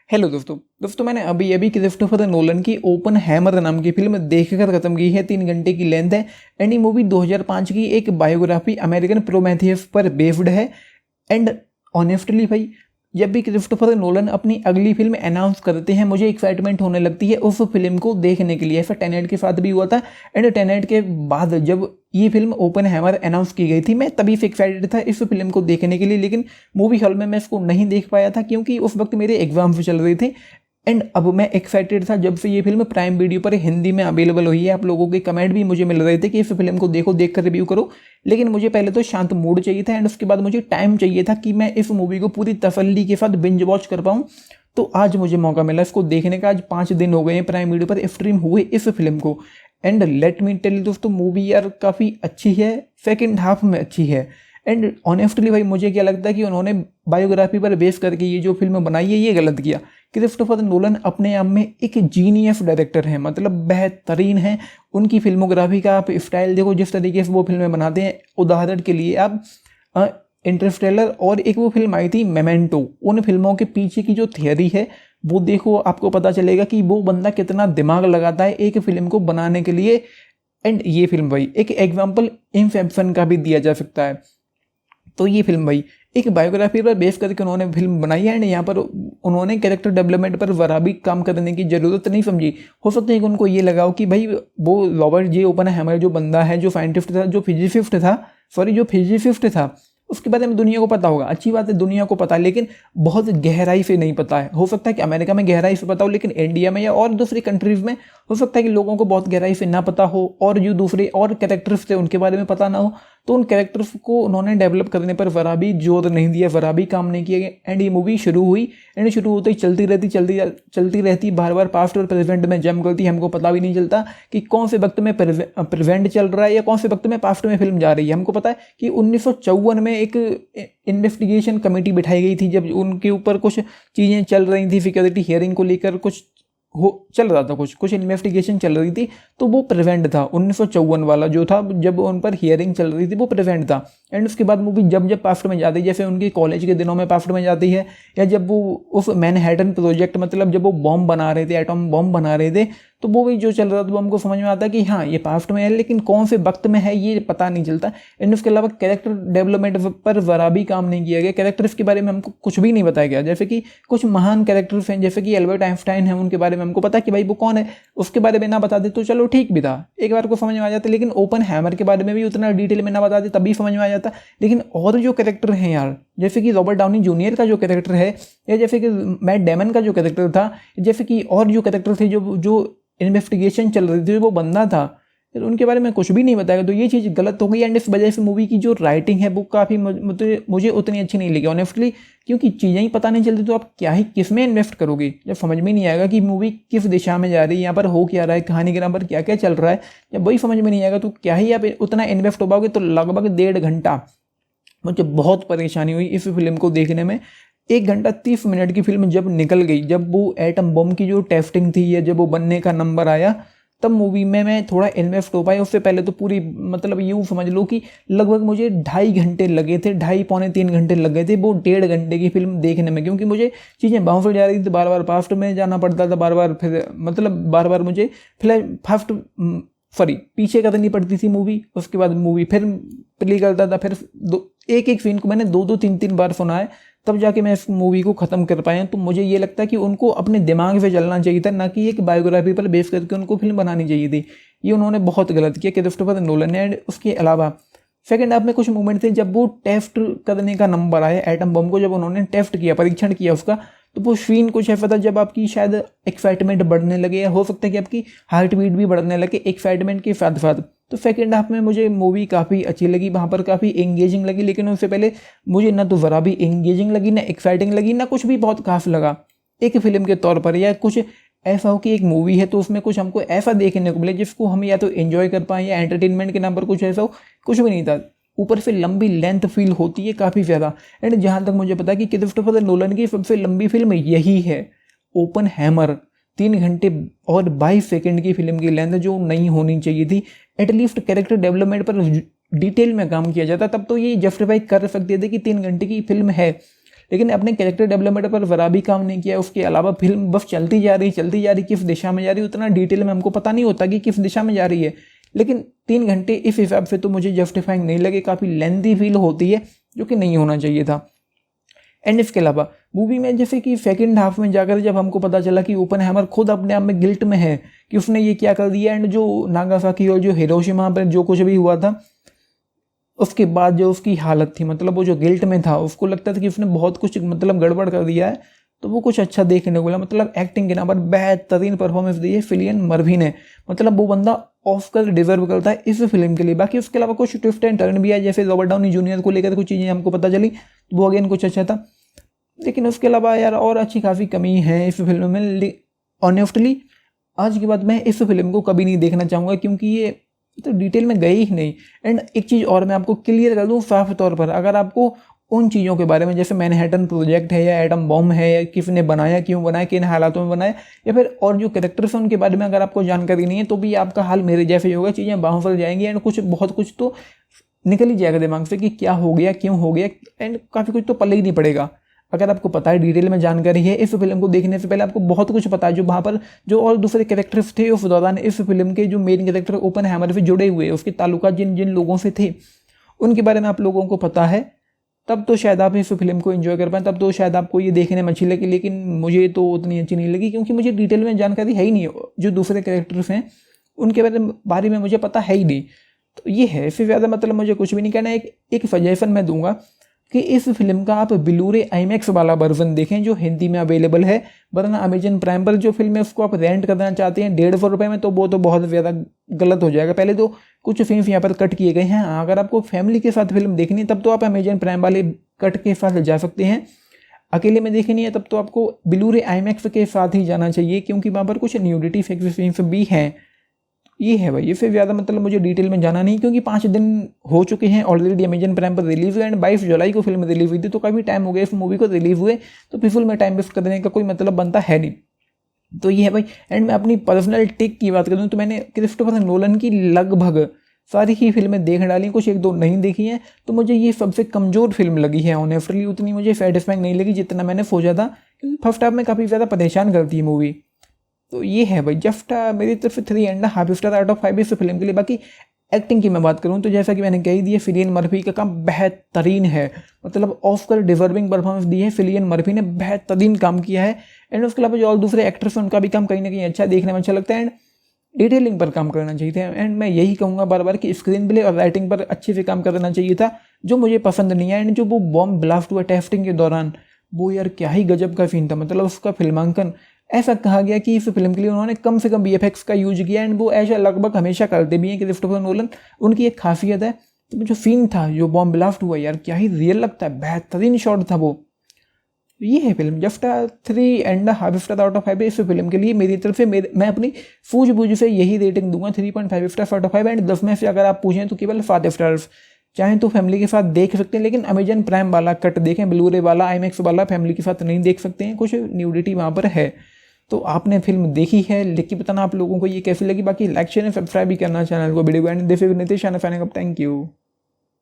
Hello दोस्तों मैंने अभी अभी क्रिस्टोफर नोलन की ओपन हैमर नाम की फिल्म देखकर खत्म की है। 3 घंटे की लेंथ है एंड ये मूवी 2005 की एक बायोग्राफी अमेरिकन प्रोमेथियस पर बेस्ड है। एंड ऑनेस्टली भाई, जब भी क्रिस्टोफर नोलन अपनी अगली फिल्म अनाउंस करते हैं मुझे एक्साइटमेंट होने लगती है उस फिल्म को देखने के लिए। ऐसा टेनेट के साथ भी हुआ था एंड टेनेट के बाद जब ये फिल्म ओपन हैमर अनाउंस की गई थी मैं तभी से एक्साइटेड था इस फिल्म को देखने के लिए, लेकिन मूवी हॉल में मैं इसको नहीं देख पाया था क्योंकि उस वक्त मेरे एग्जाम चल रहे थे। एंड अब मैं एक्साइटेड था जब से ये फिल्म प्राइम वीडियो पर हिंदी में अवेलेबल हुई है। आप लोगों के कमेंट भी मुझे मिल रहे थे कि इस फिल्म को देखो, देख कर रिव्यू करो, लेकिन मुझे पहले तो शांत मूड चाहिए था एंड उसके बाद मुझे टाइम चाहिए था कि मैं इस मूवी को पूरी तसल्ली के साथ बिंज वॉच कर पाऊँ। तो आज मुझे मौका मिला इसको देखने का। आज 5 दिन हो गए हैं प्राइम वीडियो पर स्ट्रीम हुए इस फिल्म को। एंड लेट मी टेल दोस्तों, मूवी यार काफ़ी अच्छी है, सेकेंड हाफ में अच्छी है। एंड ऑनेस्टली भाई मुझे क्या लगता है कि उन्होंने बायोग्राफी पर बेस करके ये जो फिल्म बनाई है ये गलत किया। क्रिस्टोफर नोलन अपने आप में एक जीनियस डायरेक्टर हैं, मतलब बेहतरीन हैं। उनकी फिल्मोग्राफी का आप स्टाइल देखो, जिस तरीके से वो फिल्में बनाते हैं। उदाहरण के लिए आप इंटरस्टेलर और एक वो फिल्म आई थी मेमेंटो, उन फिल्मों के पीछे की जो थियरी है वो देखो, आपको पता चलेगा कि वो बंदा कितना दिमाग लगाता है एक फिल्म को बनाने के लिए। एंड ये फिल्म भाई एक एग्जाम्पल इंसेप्शन का भी दिया जा सकता है। तो ये फिल्म भाई एक बायोग्राफी पर बेस करके उन्होंने फिल्म बनाई है एंड यहाँ पर उन्होंने कैरेक्टर डेवलपमेंट पर जरा भी काम करने की जरूरत नहीं समझी। हो सकता है कि उनको ये लगाओ कि भाई वो रॉबर्ट जे ओपेनहाइमर जो बंदा है, जो साइंटिस्ट था, जो फिजिसिस्ट था, उसके बारे में दुनिया को पता होगा। अच्छी बात है, दुनिया को पता है, लेकिन बहुत गहराई से नहीं पता है। हो सकता है कि अमेरिका में गहराई से पता हो, लेकिन इंडिया में या और दूसरी कंट्रीज में हो सकता है कि लोगों को बहुत गहराई से ना पता हो और जो दूसरे और कैरेक्टर्स थे उनके बारे में पता ना हो। तो उन कैरेक्टर्स को उन्होंने डेवलप करने पर जरा भी जोर नहीं दिया, जरा भी काम नहीं किया। एंड ये मूवी शुरू हुई एंड शुरू होते ही चलती रहती बार बार पास्ट और प्रेजेंट में जम करती। हमको पता भी नहीं चलता कि कौन से वक्त में प्रेजेंट चल रहा है या कौन से वक्त में पास्ट में फिल्म जा रही है। हमको पता है कि 1954 में एक इन्वेस्टिगेशन कमेटी बिठाई गई थी जब उनके ऊपर कुछ चीज़ें चल रही थी, सिक्योरिटी हियरिंग को लेकर कुछ चल रहा था, कुछ इन्वेस्टिगेशन चल रही थी। तो वो प्रेजेंट था, 1954 वाला जो था जब उन पर हियरिंग चल रही थी वो प्रेजेंट था। एंड उसके बाद मूवी जब पास्ट में जाती है, जैसे उनके कॉलेज के दिनों में पास्ट में जाती है, या जब वो उस मैनहट्टन प्रोजेक्ट, मतलब जब वो बॉम्ब बना रहे थे, एटॉम बॉम्ब बना रहे थे, तो वो भी जो चल रहा था वो हमको समझ में आता है कि हाँ ये पास्ट में है, लेकिन कौन से वक्त में है ये पता नहीं चलता। एंड उसके अलावा कैरेक्टर डेवलपमेंट पर जरा भी काम नहीं किया गया। कैरेक्टर्स के बारे में हमको कुछ भी नहीं बताया गया। जैसे कि कुछ महान कैरेक्टर्स हैं, जैसे कि एल्बर्ट आइंस्टाइन है, उनके बारे में हमको पता कि भाई वो कौन है, उसके बारे में ना बता दे तो चलो ठीक भी था, एक बार को समझ में आ जाता। लेकिन ओपन हैमर के बारे में भी उतना डिटेल में ना बता दे तभी समझ में आ जाता। लेकिन और जो कैरेक्टर हैं यार, जैसे कि रॉबर्ट डाउनी जूनियर का जो कैरेक्टर है, या जैसे कि मैट डेमन का जो कैरेक्टर था, जैसे कि और जो कैरेक्टर थे जो इन्वेस्टिगेशन चल रही थी, वो बंदा था, उनके बारे में कुछ भी नहीं बताया। तो ये चीज़ गलत हो गई। एंड इस वजह से मूवी की जो राइटिंग है वो काफ़ी मुझे उतनी अच्छी नहीं लगी ऑनेस्टली, क्योंकि चीज़ें ही पता नहीं चलती तो आप क्या ही किस में इन्वेस्ट करोगे। जब समझ में नहीं आएगा कि मूवी किस दिशा में जा रही है, यहाँ पर हो क्या रहा है, कहानी के नाम पर क्या क्या चल रहा है, जब वही समझ में नहीं आएगा तो क्या ही आप उतना इन्वेस्ट हो पाओगे। तो लगभग 1.5 घंटा मुझे बहुत परेशानी हुई इस फिल्म को देखने में। 1 घंटा 30 मिनट की फिल्म जब निकल गई, जब वो एटम बम की जो टेस्टिंग थी या जब वो बनने का नंबर आया, तब मूवी में मैं थोड़ा इन्वेस्ट हो पाया। उससे पहले तो पूरी, मतलब यूँ समझ लो कि लगभग मुझे 2.5 घंटे लगे थे, 2.5 पौने 3 घंटे लग गए थे वो 1.5 घंटे की फिल्म देखने में, क्योंकि मुझे चीज़ें बाउंस हो जा रही थी। बार बार पास्ट में जाना पड़ता था, बार बार फिर मतलब बार बार मुझे पीछे करनी पड़ती थी मूवी। उसके बाद मूवी फिर प्ले करता था, फिर एक सीन को मैंने 2-3 बार सुना है तब जाके मैं इस मूवी को ख़त्म कर पाया। तो मुझे ये लगता है कि उनको अपने दिमाग से चलना चाहिए था, ना कि एक बायोग्राफी पर बेस करके उनको फिल्म बनानी चाहिए थी। ये उन्होंने बहुत गलत किया क्रिस्टोफर नोलन ने। एंड उसके अलावा सेकेंड हाफ में कुछ मोमेंट थे जब वो टेस्ट करने का नंबर आया एटम बम को, जब उन्होंने टेस्ट किया, परीक्षण किया उसका, तो वो सीन कुछ ऐसा था जब आपकी शायद एक्साइटमेंट बढ़ने लगे, या हो सकता है कि आपकी हार्ट बीट भी बढ़ने लगे एक्साइटमेंट के साथ साथ। तो सेकेंड हाफ में मुझे मूवी काफ़ी अच्छी लगी, वहाँ पर काफ़ी एंगेजिंग लगी। लेकिन उससे पहले मुझे ना तो ज़रा भी एंगेजिंग लगी, ना एक्साइटिंग लगी, ना कुछ भी बहुत खास लगा एक फिल्म के तौर पर। या कुछ ऐसा हो कि एक मूवी है तो उसमें कुछ हमको ऐसा देखने को मिले जिसको हम या तो एंजॉय कर पाएँ, या एंटरटेनमेंट के नाम पर कुछ ऐसा हो, कुछ भी नहीं था। ऊपर से लंबी लेंथ फील होती है काफ़ी ज़्यादा। एंड जहाँ तक मुझे पता है कि क्रिस्टोफर नोलन की सबसे लंबी फिल्म यही है, ओपन हैमर। 3 घंटे और 22 सेकंड की फिल्म की लेंथ, जो नहीं होनी चाहिए थी। एटलीस्ट कैरेक्टर डेवलपमेंट पर डिटेल में काम किया जाता तब तो ये जस्टिफाई कर सकते थे कि 3 घंटे की फिल्म है। लेकिन अपने कैरेक्टर डेवलपमेंट पर ज़रा भी काम नहीं किया। उसके अलावा फिल्म बस चलती जा रही किस दिशा में जा रही है उतना डिटेल में हमको पता नहीं होता कि किस दिशा में जा रही है। लेकिन 3 घंटे इस हिसाब से तो मुझे जस्टिफाइंग नहीं लगे, काफ़ी लेंथी फील होती है जो कि नहीं होना चाहिए था। एंड इसके अलावा मूवी में जैसे कि सेकंड हाफ में जाकर जब हमको पता चला कि ओपेनहाइमर खुद अपने आप में गिल्ट में है कि उसने ये क्या कर दिया, एंड जो नागासाकी और जो हिरोशिमा पर जो कुछ भी हुआ था उसके बाद जो उसकी हालत थी, मतलब वो जो गिल्ट में था, उसको लगता था कि उसने बहुत कुछ मतलब गड़बड़ कर दिया है, तो वो कुछ अच्छा देखने को मिला। मतलब एक्टिंग के नाम पर बेहतरीन परफॉर्मेंस दी है सिलियन मर्फी ने। मतलब वो बंदा ऑस्कर डिजर्व करता है इस फिल्म के लिए। बाकी उसके अलावा कुछ ट्विस्ट एंड टर्न भी है, जैसे रॉबर्ट डाउनी जूनियर को लेकर कुछ चीज़ें हमको पता चली, वो अगेन कुछ अच्छा था। लेकिन उसके अलावा यार और अच्छी खासी कमी है इस फिल्म में। ऑनेस्टली आज के बाद मैं इस फिल्म को कभी नहीं देखना चाहूँगा, क्योंकि ये तो डिटेल में गई ही नहीं। एंड एक चीज़ और मैं आपको क्लियर कर दूँ साफ तौर पर, अगर आपको उन चीज़ों के बारे में जैसे मैनहट्टन प्रोजेक्ट है या एटम बॉम्ब है या किसने बनाया, क्यों बनाया, किन हालातों में बनाया, या फिर और जो कैरेक्टर्स हैं उनके बारे में अगर आपको जानकारी नहीं है, तो भी आपका हाल मेरे जैसे ही होगा। चीज़ें बाहर जाएंगी एंड बहुत कुछ तो निकल ही जाएगा दिमाग से कि क्या हो गया, क्यों हो गया, एंड काफ़ी कुछ तो पल्ले ही नहीं पड़ेगा। अगर आपको पता है, डिटेल में जानकारी है, इस फिल्म को देखने से पहले आपको बहुत कुछ पता है जो वहाँ पर जो और दूसरे कैरेक्टर्स थे उस दौरान इस फिल्म के जो मेन कैरेक्टर ओपेनहाइमर से जुड़े हुए, उसके ताल्लुकात जिन जिन लोगों से थे उनके बारे में आप लोगों को पता है, तब तो शायद आप इस फिल्म को एंजॉय कर पाएँ, तब तो शायद आपको ये देखने में अच्छी लगी। लेकिन मुझे तो उतनी अच्छी नहीं लगी, क्योंकि मुझे डिटेल में जानकारी है ही नहीं। जो दूसरे कैरेक्टर्स हैं उनके बारे में मुझे पता है ही नहीं। तो ये है, फिर ज़्यादा मतलब मुझे कुछ भी नहीं कहना। एक सजेशन मैं दूंगा कि इस फिल्म का आप ब्लूरे आईमैक्स वाला वर्जन देखें जो हिंदी में अवेलेबल है, वरना अमेजन प्राइम पर जो फिल्म है उसको आप रेंट करना चाहते हैं 150 रुपये में, तो वो तो बहुत ज़्यादा गलत हो जाएगा। पहले तो कुछ फिल्म यहाँ पर कट किए गए हैं। अगर आपको फैमिली के साथ फिल्म देखनी है तब तो आप अमेजन प्राइम वाले कट के साथ जा सकते हैं। अकेले में देखनी है तब तो आपको ब्लूरे आईमैक्स के साथ ही जाना चाहिए, क्योंकि वहाँ पर कुछ न्यूडिटी फिल्म भी हैं। ये है भाई, इससे ज़्यादा मतलब मुझे डिटेल में जाना नहीं, क्योंकि 5 दिन हो चुके हैं ऑलरेडी अमेजन प्राइम पर रिलीज हुए, एंड 22 जुलाई को फिल्म रिलीज हुई थी, तो काफ़ी टाइम हो गया इस मूवी को रिलीज हुए, तो फिर में टाइम वेस्ट करने का कोई मतलब बनता है नहीं। तो ये है भाई। एंड मैं अपनी पर्सनल टिक की बात करूँ तो मैंने क्रिस्टोफर नोलन की लगभग सारी ही फिल्में देख डाली, कुछ एक दो नहीं देखी हैं, तो मुझे ये सबसे कमज़ोर फिल्म लगी है ऑनेस्टली। उतनी मुझे सेटिस्फाइंग नहीं लगी जितना मैंने सोचा था, क्योंकि फर्स्ट हाफ में काफ़ी ज़्यादा परेशान करती है मूवी। तो ये है भाई, जस्ट मेरी तरफ से 3.5 स्टार आउट ऑफ 5 इस फिल्म के लिए। बाकी एक्टिंग की मैं बात करूँ तो जैसा कि मैंने कही दी है, सिलियन मर्फी का काम बेहतरीन है। मतलब ऑस्कर डिजर्विंग परफॉर्मेंस दी है सिलियन मर्फी ने, बेहतरीन काम किया है। एंड उसके अलावा जो और दूसरे एक्टर्स हैं उनका भी काम कहीं ना कहीं अच्छा, देखने में अच्छा लगता है। एंड डिटेलिंग पर काम करना चाहिए था। एंड मैं यही कहूँगा बार बार कि स्क्रीन प्ले और राइटिंग पर अच्छे से काम करना चाहिए था, जो मुझे पसंद नहीं है। एंड जो वो बॉम्ब ब्लास्ट हुआ टेस्टिंग के दौरान, वो यार क्या ही गजब का सीन था। मतलब उसका फिल्मांकन ऐसा कहा गया कि इस फिल्म के लिए उन्होंने कम से कम VFX का यूज किया, एंड वो ऐसा लगभग हमेशा करते भी हैं कि क्रिस्टोफर नोलन, उनकी एक खासियत है। तो जो सीन था, जो बॉम्ब ब्लास्ट हुआ, यार क्या ही रियल लगता है, बेहतरीन शॉट था वो। ये है film, just 3.5 star out of 5 इस फिल्म के लिए मेरी तरफ से। मैं अपनी सूझबूझ से यही रेटिंग दूंगा, 3.5 स्टार आउट ऑफ 5। एंड 10 में से अगर आप पूछें तो केवल 7 स्टार्स। चाहें तो फैमिली के साथ देख सकते हैं, लेकिन अमेजन प्राइम वाला कट देखें, ब्लूरे वाला आईमैक्स वाला फैमिली के साथ नहीं देख सकते हैं, कुछ न्यूडिटी वहाँ पर है। तो आपने फिल्म देखी है, लिख के बताना आप लोगों को ये कैसी लगी। बाकी लाइक शेयर सब्सक्राइब भी करना चैनल को, वीडियो को। And this is Nitish, thank you.